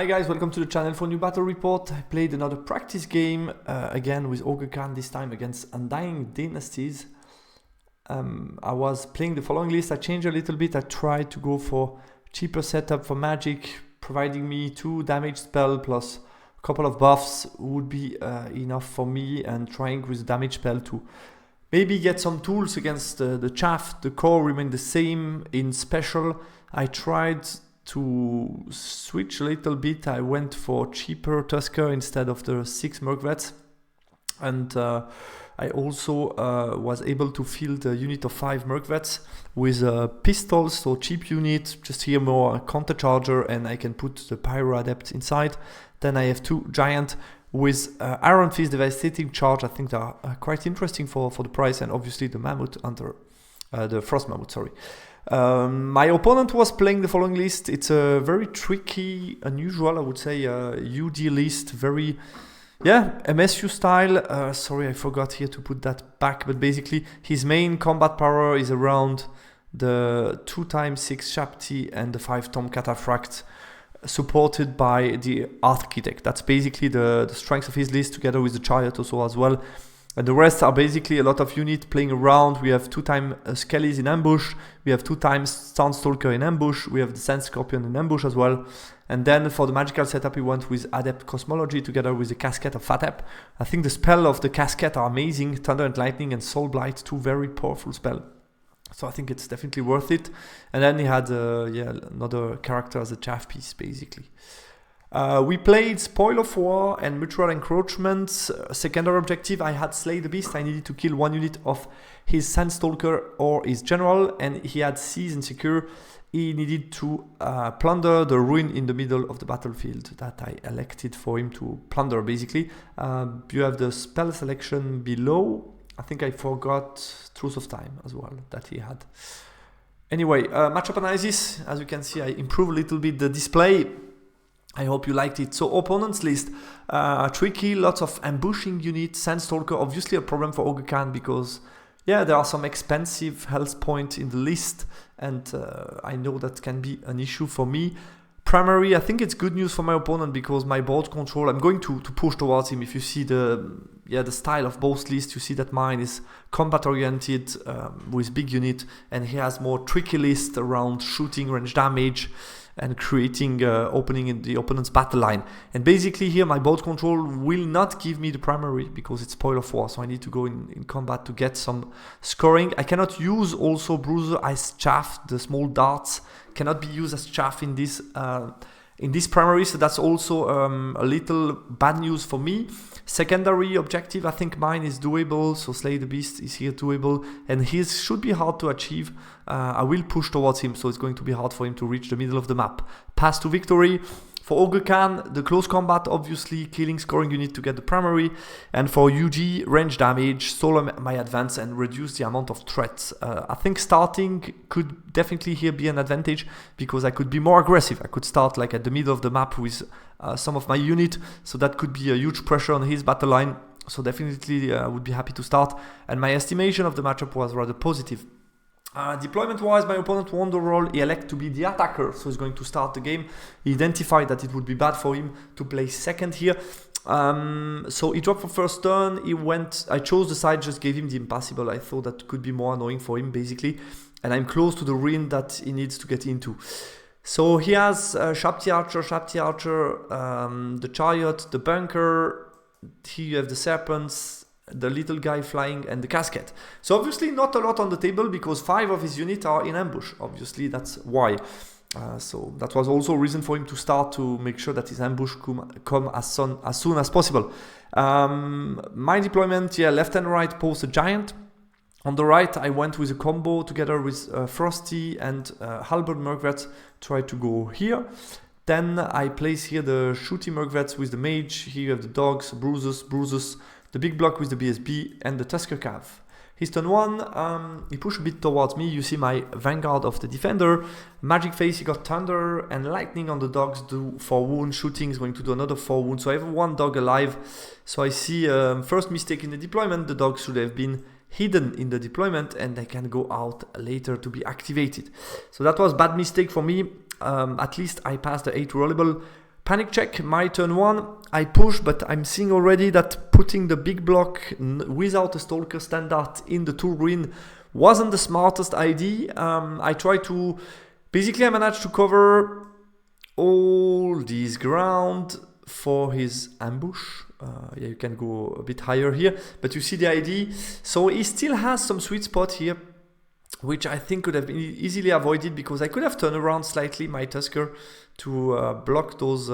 Hi guys, welcome to the channel for new battle report. I played another practice game, again with Ogre, this time against Undying Dynasties. I was playing the following list. I changed a little bit. I tried to go for cheaper setup for magic, providing me 2 damage spell plus a couple of buffs would be enough for me, and trying with the damage spell to maybe get some tools against the chaff. The core remained the same. In special, I tried to switch a little bit. I went for cheaper Tusker instead of the 6 Merc Vets, and I also was able to field a unit of 5 Merc Vets with pistols, so cheap unit, just here more counter charger, and I can put the Pyro Adept inside. Then I have 2 Giant with Iron Fist, Devastating Charge. I think they are quite interesting for the price, and obviously the Mammoth under the Frost Mammoth, sorry. My opponent was playing the following list. It's a very tricky, unusual, I would say, UD list. Very, MSU style. Sorry, I forgot here to put that back. But basically, his main combat power is around the 2x6 Shapti and the 5 Tom Cataphract, supported by the Architect. That's basically the strength of his list, together with the Chariot also as well. And the rest are basically a lot of units playing around. We have 2x Skellies in ambush. We have 2x Soundstalker in ambush. We have the Sand Scorpion in ambush as well. And then for the magical setup, we went with Adept Cosmology together with the Casket of Fatep. I think the spell of the Casket are amazing. Thunder and Lightning and Soul Blight, 2 very powerful spells. So I think it's definitely worth it. And then he had another character as a chaff piece, basically. We played Spoil of War and Mutual Encroachment. Secondary objective, I had Slay the Beast. I needed to kill 1 unit of his Sandstalker or his General, and he had Seize and Secure. He needed to plunder the ruin in the middle of the battlefield that I elected for him to plunder, basically. You have the spell selection below. I think I forgot Truth of Time as well that he had. Anyway, matchup analysis. As you can see, I improved a little bit the display. I hope you liked it. So opponent's list, tricky, lots of ambushing units. Sandstalker, obviously a problem for Ogre because there are some expensive health points in the list, and I know that can be an issue for me. Primary, I think it's good news for my opponent because my board control, I'm going to push towards him. If you see the style of both lists, you see that mine is combat oriented with big unit, and he has more tricky list around shooting, range damage, and creating opening in the opponent's battle line. And basically here my board control will not give me the primary because it's Spoil of War, so I need to go in combat to get some scoring. I cannot use also Bruiser as chaff. The small darts cannot be used as chaff in this primary, so that's also a little bad news for me. Secondary objective, I think mine is doable, so Slay the Beast is here doable, and his should be hard to achieve. I will push towards him, so it's going to be hard for him to reach the middle of the map. Pass to victory. For Ogre, the close combat, obviously killing scoring unit to get the primary, and for UG, range damage, solo my advance and reduce the amount of threats. I think starting could definitely here be an advantage because I could be more aggressive. I could start like at the middle of the map with some of my unit, so that could be a huge pressure on his battle line. So definitely I would be happy to start, and my estimation of the matchup was rather positive. Deployment-wise, my opponent won the role. He elected to be the attacker, so he's going to start the game. He identified that it would be bad for him to play second here. So he dropped for first turn. I chose the side, just gave him the Impassable. I thought that could be more annoying for him, basically. And I'm close to the ruin that he needs to get into. So he has Shapti Archer, the Chariot, the Bunker. Here you have the Serpents, the little guy flying, and the Casket. So obviously not a lot on the table because 5 of his units are in ambush. Obviously that's why. So that was also a reason for him to start to make sure that his ambush come as soon as possible. My deployment, left and right post a Giant. On the right, I went with a combo together with Frosty and Halberd Merc Vets, try to go here. Then I place here the Shooty Merc Vets with the Mage. Here you have the Dogs, Bruises, the big block with the BSB, and the Tusker Cav. His turn 1, he pushed a bit towards me. You see my Vanguard of the Defender. Magic Face, he got Thunder and Lightning on the Dogs, do 4 wounds. Shooting is going to do another 4 wounds. So I have 1 dog alive. So I see first mistake in the deployment. The dogs should have been hidden in the deployment and they can go out later to be activated. So that was bad mistake for me. At least I passed the 8 rollable. Panic check, my turn 1. I push, but I'm seeing already that putting the big block without a Stalker standard in the 2 ruin wasn't the smartest idea. I tried to... Basically, I managed to cover all this ground for his ambush. Yeah, you can go a bit higher here, but you see the idea. So he still has some sweet spot here, which I think could have been easily avoided because I could have turned around slightly my Tusker to block those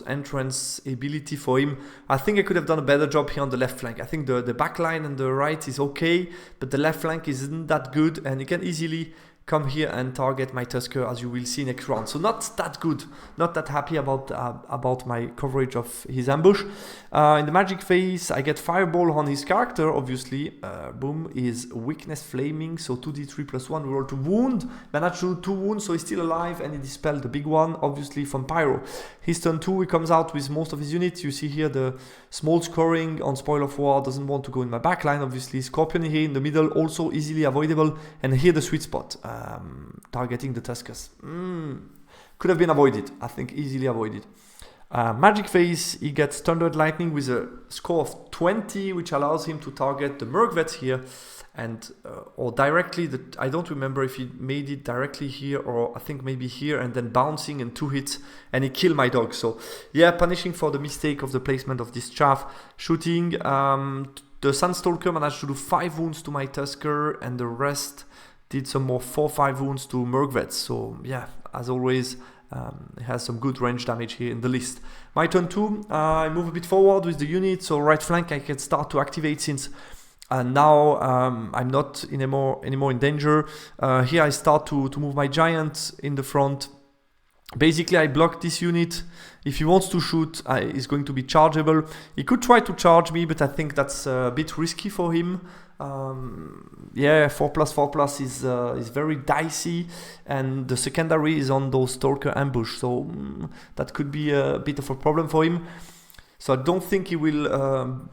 entrance ability for him. I think I could have done a better job here on the left flank. I think the back line and the right is okay, but the left flank isn't that good, and he can easily come here and target my Tusker, as you will see next round. So not that good, not that happy about my coverage of his ambush. In the magic phase, I get Fireball on his character, obviously. Boom, is weakness flaming, so 2d3 plus 1, we roll to wound. Managed to do 2 wounds, so he's still alive, and he dispelled the big one, obviously from Pyro. His turn 2, he comes out with most of his units. You see here the small scoring on Spoil of War, doesn't want to go in my backline, obviously. Scorpion here in the middle, also easily avoidable, and here the sweet spot. Targeting the Tuskers. Could have been avoided, I think, easily avoided. Magic phase, he gets Thundered Lightning with a score of 20, which allows him to target the Mergvets here, and or directly, I don't remember if he made it directly here, or I think maybe here, and then bouncing and 2 hits, and he killed my dog. So yeah, punishing for the mistake of the placement of this chaff. Shooting, the Sandstalker managed to do 5 wounds to my Tusker, and the rest did some more 4-5 wounds to Mergvets. So yeah, as always, it has some good range damage here in the list. My turn 2, I move a bit forward with the unit, so right flank I can start to activate since now I'm not anymore in danger. Here I start to move my giant in the front. Basically, I block this unit. If he wants to shoot, he's going to be chargeable. He could try to charge me, but I think that's a bit risky for him. Yeah, 4+4+ is very dicey, and the secondary is on those Stalker ambush, so that could be a bit of a problem for him. So I don't think he will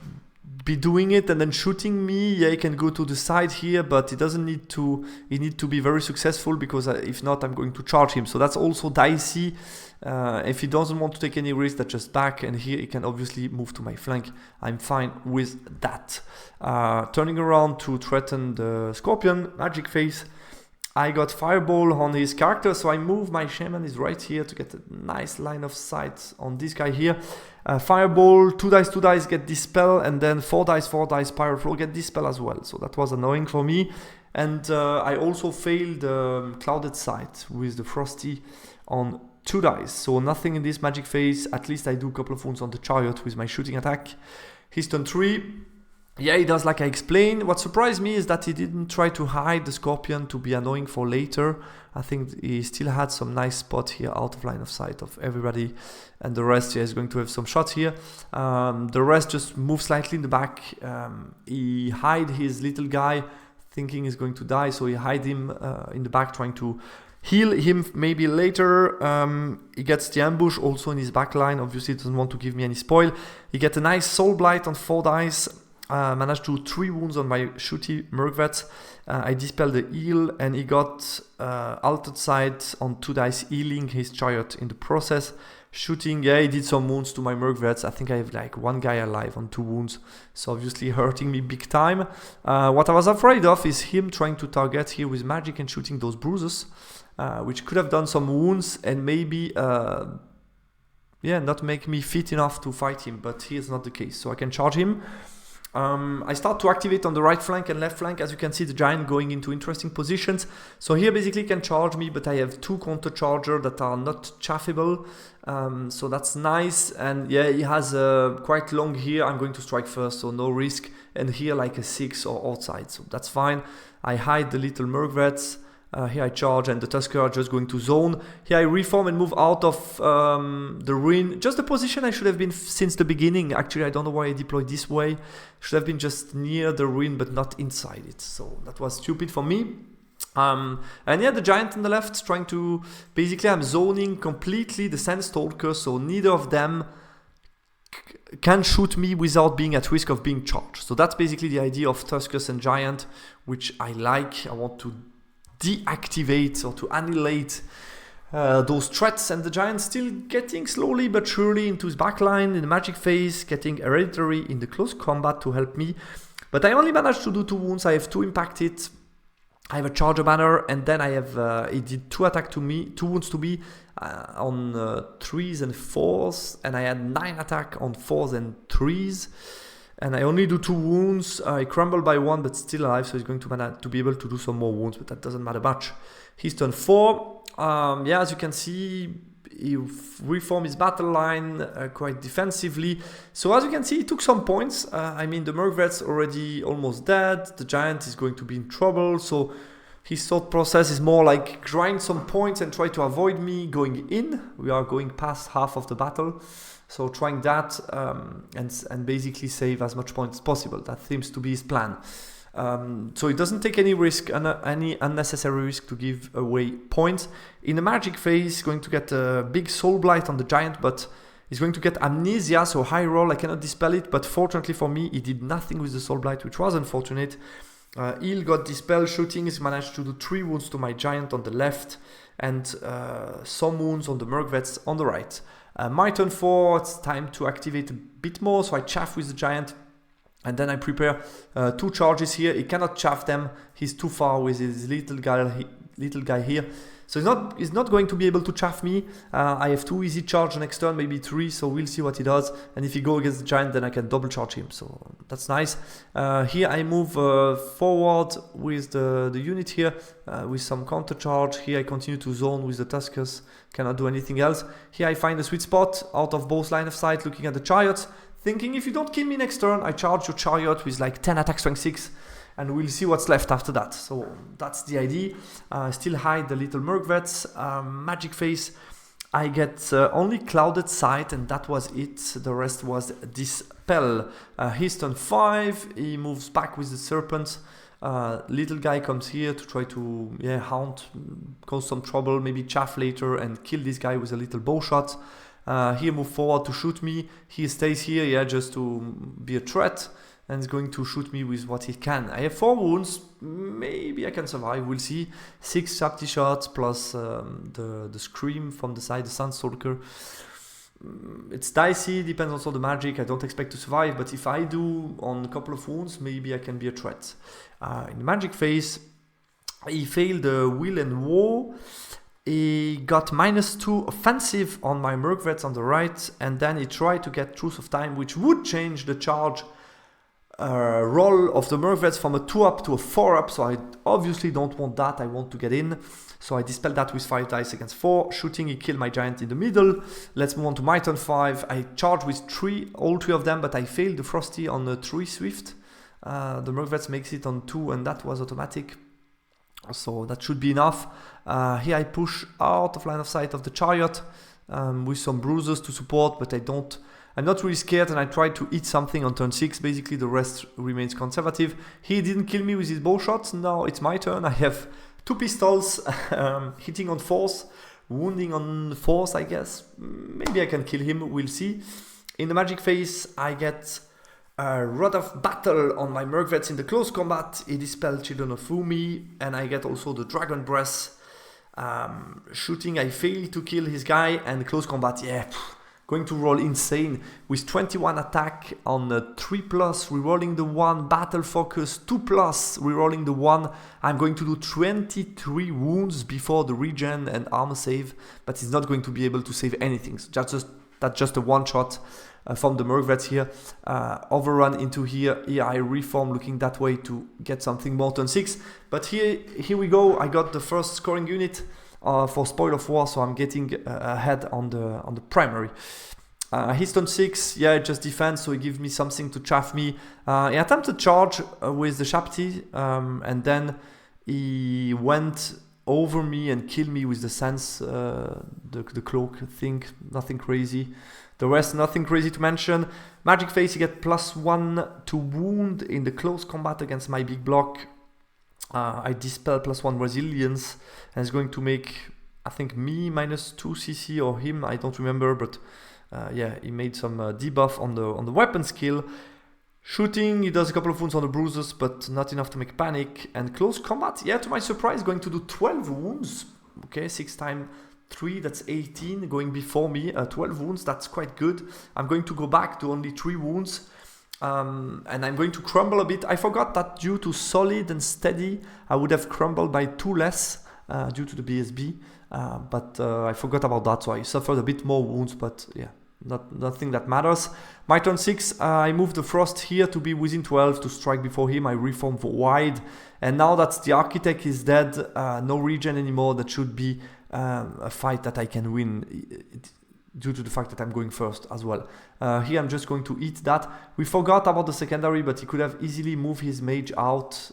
be doing it and then shooting me. Yeah, he can go to the side here, but he doesn't need to. He needs to be very successful, because if not, I'm going to charge him. So that's also dicey. If he doesn't want to take any risk, that's just back, and here he can obviously move to my flank. I'm fine with that. Turning around to threaten the Scorpion, magic phase. I got Fireball on his character, so I move my Shaman is right here to get a nice line of sight on this guy here. Fireball, 2 dice get dispel, and then 4 dice Pyroflow get dispel as well. So that was annoying for me. And I also failed Clouded Sight with the Frosty on 2 dice. So nothing in this magic phase. At least I do a couple of wounds on the Chariot with my shooting attack. His turn 3. Yeah, he does like I explained. What surprised me is that he didn't try to hide the Scorpion to be annoying for later. I think he still had some nice spot here out of line of sight of everybody. And the rest, yeah, is going to have some shots here. The rest just move slightly in the back. He hide his little guy thinking he's going to die. So he hide him in the back, trying to heal him maybe later. He gets the ambush also in his back line. Obviously, he doesn't want to give me any spoil. He gets a nice Soul Blight on 4 dice. Managed to do 3 wounds on my shooty Mergvet. I dispelled the heal, and he got Altered Sight on 2 dice, healing his Chariot in the process. Shooting, yeah, he did some wounds to my Mergvets. I think I have like 1 guy alive on 2 wounds, so obviously hurting me big time. What I was afraid of is him trying to target here with magic and shooting those bruises, which could have done some wounds and maybe yeah, not make me fit enough to fight him, but here's not the case, so I can charge him. I start to activate on the right flank and left flank. As you can see, the giant going into interesting positions. So here basically can charge me, but I have 2 counter charger that are not chaffable. So that's nice. And yeah, he has quite long here. I'm going to strike first, so no risk. And here like a 6 or outside, so that's fine. I hide the little Mergvets. Here I charge, and the Tusker are just going to zone. Here I reform and move out of the ruin. Just the position I should have been since the beginning. Actually, I don't know why I deployed this way. Should have been just near the ruin, but not inside it. So that was stupid for me. And yeah, the giant on the left trying to... Basically, I'm zoning completely the Sandstalker, so neither of them can shoot me without being at risk of being charged. So that's basically the idea of Tuskers and Giant, which I like. I want to deactivate or to annihilate those threats, and the giant still getting slowly but surely into his backline in the magic phase, getting hereditary in the close combat to help me. But I only managed to do 2 wounds. I have 2 impacted. I have a charger banner, and then I have he did 2 attack to me, 2 wounds to me on 3s and 4s, and I had 9 attack on 4s and 3s, and I only do 2 wounds. I crumble by 1, but still alive, so he's going to be able to do some more wounds, but that doesn't matter much. He's turn 4. Yeah, as you can see, he reformed his battle line quite defensively. So as you can see, he took some points. I mean, the Mercvet's already almost dead. The giant is going to be in trouble. So his thought process is more like grind some points and try to avoid me going in. We are going past half of the battle. So trying that and basically save as much points as possible. That seems to be his plan. So it doesn't take any risk, any unnecessary risk to give away points. In the magic phase, he's going to get a big soul blight on the giant, but he's going to get amnesia, so high roll, I cannot dispel it, but fortunately for me, he did nothing with the soul blight, which was unfortunate. Heal got dispel, shooting, he's managed to do 3 wounds to my giant on the left, and some wounds on the Mercvets on the right. My turn 4, it's time to activate a bit more, so I chaff with the giant. And then I prepare 2 charges here. He cannot chaff them. He's too far with his little guy here. So he's not going to be able to chaff me. I have 2 easy charge next turn, maybe 3. So we'll see what he does. And if he go against the giant, then I can double charge him. So that's nice. Here I move forward with the unit here with some counter charge. Here I continue to zone with the Tuskers. Cannot do anything else. Here I find a sweet spot out of both line of sight, looking at the chariots. Thinking if you don't kill me next turn, I charge your chariot with like 10 attack strength 6, and we'll see what's left after that. So that's the idea. Still hide the little Mercvets. Magic phase, I get only clouded sight, and that was it. The rest was dispel. He's turn 5. He moves back with the serpent. Little guy comes here to try to haunt, cause some trouble, maybe chaff later, and kill this guy with a little bow shot. He moved forward to shoot me. He stays here, just to be a threat, and is going to shoot me with what he can. I have 4 wounds. Maybe I can survive. We'll see. 6 safety shots plus the scream from the side, the Sunstalker. It's dicey. Depends also on the magic. I don't expect to survive, but if I do on a couple of wounds, maybe I can be a threat. In the magic phase, he failed the Will and Woe. He got -2 offensive on my Mercvets on the right, and then he tried to get Truth of Time, which would change the charge roll of the Mercvets from a 2 up to a 4 up, so I obviously don't want that. I want to get in, so I dispel that with 5 dice against 4. Shooting, he killed my giant in the middle. Let's move on to my turn 5. I charge with all 3 of them, but I failed the Frosty on the 3 Swift. The Mercvets makes it on 2, and that was automatic. So that should be enough. Here I push out of line of sight of the chariot with some bruises to support, but I'm not really scared, and I tried to eat something on turn 6. Basically, the rest remains conservative. He didn't kill me with his bow shots. Now it's my turn. I have 2 pistols, hitting on 4s, wounding on 4s, I guess. Maybe I can kill him. We'll see. In the magic phase, I get Rod of Battle on my Mercvets in the close combat. He dispelled Children of Fumi, and I get also the Dragon Breath. Shooting, I fail to kill his guy, and close combat, going to roll insane with 21 attack on 3+, rerolling the 1, battle focus 2+, rerolling the 1. I'm going to do 23 wounds before the regen and armor save, but he's not going to be able to save anything. So that's just a 1 shot. From the Mercvets here, overrun into here. Here I reform, looking that way to get something more turn 6. But here we go. I got the first scoring unit for Spoil of War, so I'm getting ahead on the primary. He's turn 6. Just defense, so he gives me something to chaff me. He attempted charge with the Shapti, and then he went over me and killed me with the sense, the cloak thing. Nothing crazy. The rest, nothing crazy to mention. Magic phase, you get +1 to wound in the close combat against my big block. I dispel +1 resilience, and it's going to make, I think, me -2 CC or him. I don't remember, but he made some debuff on the weapon skill. Shooting, he does a couple of wounds on the bruises, but not enough to make panic. And close combat, to my surprise, going to do 12 wounds. Okay, 6 times 3, that's 18, going before me, 12 wounds, that's quite good. I'm going to go back to only 3 wounds, and I'm going to crumble a bit. I forgot that due to solid and steady, I would have crumbled by 2 less due to the BSB, but I forgot about that, so I suffered a bit more wounds, but yeah, nothing that matters. My turn 6, I moved the Frost here to be within 12 to strike before him. I reformed wide, and now that the Architect is dead, no regen anymore, that should be a fight that I can win due to the fact that I'm going first as well. Here I'm just going to eat that. We forgot about the secondary, but he could have easily moved his mage out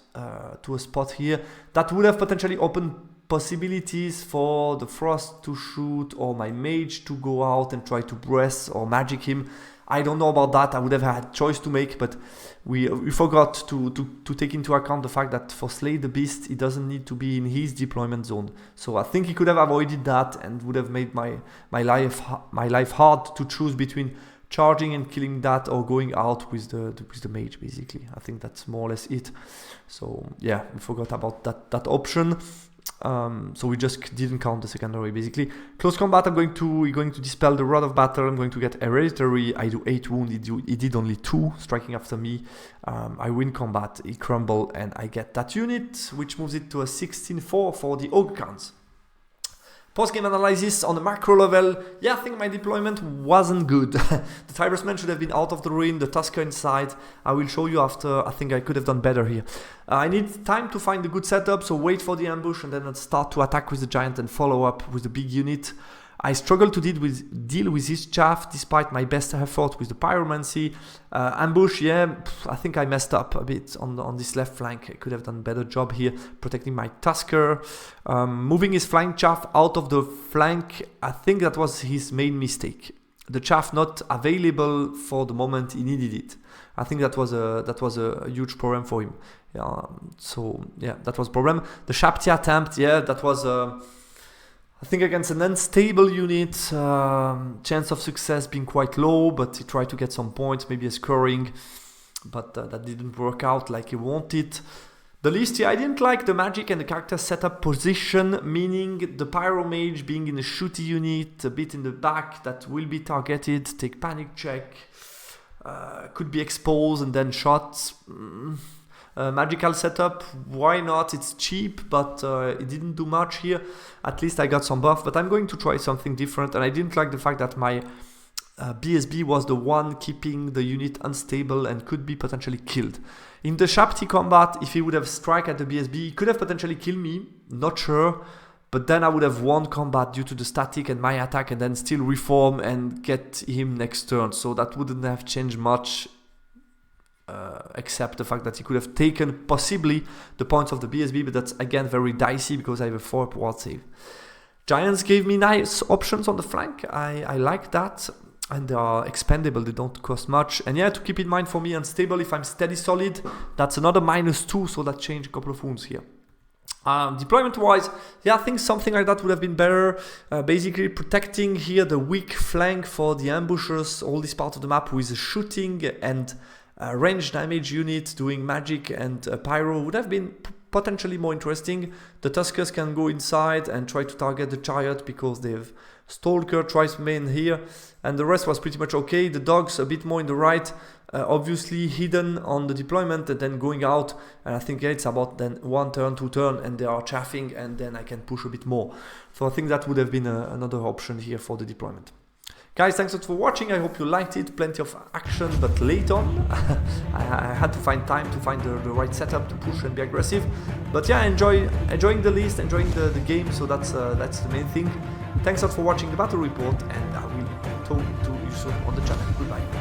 to a spot here. That would have potentially opened possibilities for the Frost to shoot or my mage to go out and try to breath or magic him. I don't know about that. I would have had a choice to make, but we forgot to take into account the fact that for Slay the Beast, he doesn't need to be in his deployment zone. So I think he could have avoided that and would have made my life hard to choose between charging and killing that or going out with the mage, basically. I think that's more or less it. So yeah, we forgot about that option. So we just didn't count the secondary, basically. Close combat, we're going to dispel the Rod of Battle. I'm going to get Hereditary. I do 8 wounds. He did only 2, striking after me. I win combat, he crumble, and I get that unit, which moves it to a 16-4 for the Ogre counts. Post-game analysis on the macro level, yeah, I think my deployment wasn't good. The Tribesman should have been out of the ruin, the Tusker inside. I will show you after. I think I could have done better here. I need time to find a good setup, so wait for the ambush and then I'll start to attack with the Giant and follow up with the big unit. I struggled to deal with his chaff despite my best effort with the Pyromancy. Ambush, yeah, I think I messed up a bit on this left flank. I could have done a better job here protecting my Tusker. Moving his flank chaff out of the flank, I think that was his main mistake. The chaff not available for the moment he needed it. I think that was a huge problem for him. So yeah, that was a problem. The Shapti attempt, yeah, that was I think against an unstable unit, chance of success being quite low, but he tried to get some points, maybe a scoring, but that didn't work out like he wanted. The list here, I didn't like the magic and the character setup position, meaning the Pyro Mage being in a shooty unit, a bit in the back that will be targeted, take panic check, could be exposed and then shot. Magical setup, why not? It's cheap, but it didn't do much here. At least I got some buff, but I'm going to try something different. And I didn't like the fact that my BSB was the one keeping the unit unstable and could be potentially killed. In the Shapti combat, if he would have struck at the BSB, he could have potentially killed me, not sure. But then I would have won combat due to the static and my attack and then still reform and get him next turn. So that wouldn't have changed much. Except the fact that he could have taken possibly the points of the BSB, but that's again very dicey because I have a 4 ward save. Giants gave me nice options on the flank. I like that, and they are expendable, they don't cost much. And yeah, to keep in mind for me, unstable, if I'm steady solid, that's another -2, so that changed a couple of wounds here. Deployment wise, yeah, I think something like that would have been better. Basically protecting here the weak flank for the ambushers, all this part of the map with shooting and range damage unit doing magic and pyro would have been potentially more interesting. The Tuskers can go inside and try to target the Chariot because they have Stalker, Tribesman here, and the rest was pretty much okay. The dogs a bit more in the right, obviously hidden on the deployment and then going out, and I think it's about then 1 turn, 2 turn, and they are chaffing, and then I can push a bit more. So I think that would have been another option here for the deployment. Guys, thanks a lot for watching. I hope you liked it. Plenty of action, but late on. I had to find time to find the right setup to push and be aggressive. But yeah, enjoying the list, enjoying the game. So that's the main thing. Thanks a lot for watching the battle report, and I will talk to you soon on the channel. Goodbye.